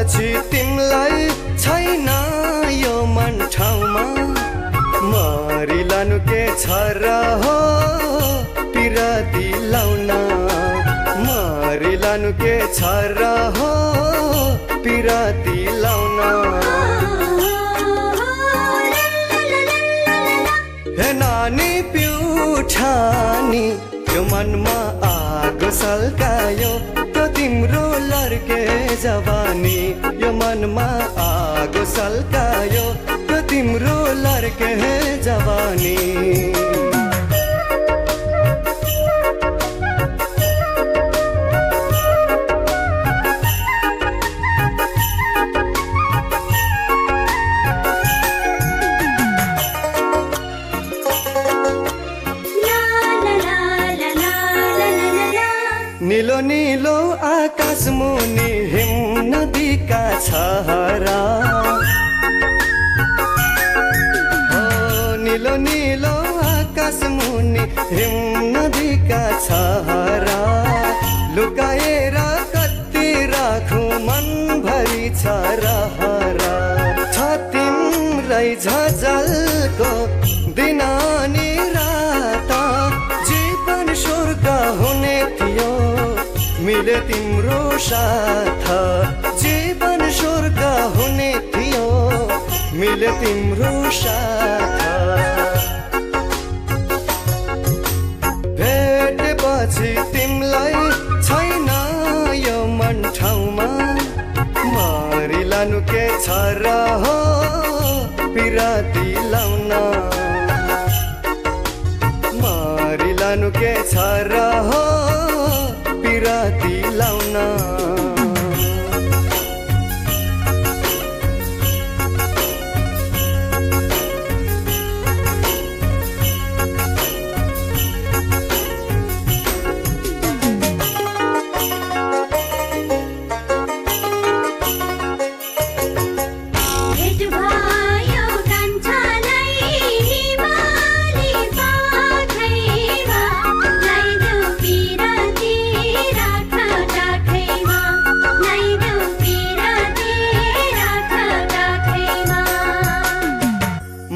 पछि तिमलाई छैन यो मन ठाउँमा मरिलानु के छ र हो पिराती लाउन मरिलानु के छ र हो पिराती लाउन हे नानी पिउठानी यो मनमा आगो सल्कायो त्यो तिम्रो लर्के जवानी यो मनमा आगो सल्कायो त्यो तिम्रो लर्के जवानी नीलो नीलो आकाश मुनि हिम नदीका छहरा नीलो नीलो आकाश मुनि हिम नदीका छहरा लुकाएर कति राखु मनभरि छ रहरा छ तिम्रै झझलको दिन अनि रात जीवन स्वर्ग हुने थियो मिले तिम्रो साथ जीवन स्वर्ग हुने थियो मिले तिम्रो साथ भेटेपछि तिमलाई छैन यो मन ठाउँमा मरिलानु के छ र हो पिराती लाउन मरिलानु के छ र हो पिराती लाउन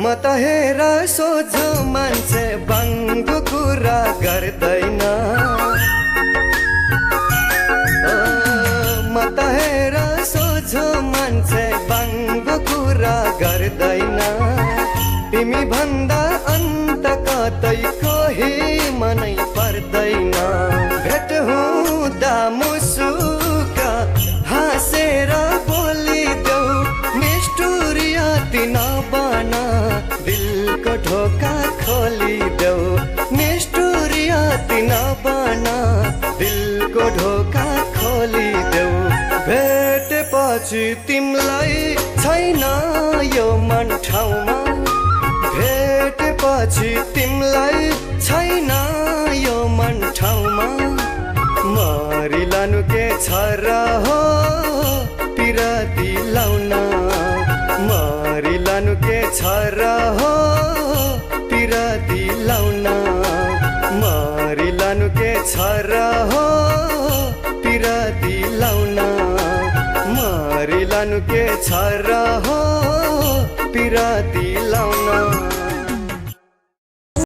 म त हेर सोझो मान्छे बाङ्गो कुरा गर्दैन म त हेर सोझो मान्छे बाङ्गो कुरा गर्दैन तिमी भन्दा अन्त कतै कोही मनै पर्दैन भेट हुँदा मुसुक हाँसेर बोलिदेऊ निष्ठुरियाती नबन दिलको ढोका खोलिदेऊ निष्ठुरियाती नबन दिलको ढोका खोलिदेऊ भेटेपछि तिमलाई छैन यो मन ठाउँमा भेटेपछि तिमलाई छैन यो मन ठाउँमा मरिलानु के छ र हो पिराती लाउन मरिलानु के छ र हो पिराती लाउन मरिलानु के छ र हो पिराती लाउन मरिलानु के छ र हो पिराती लाउन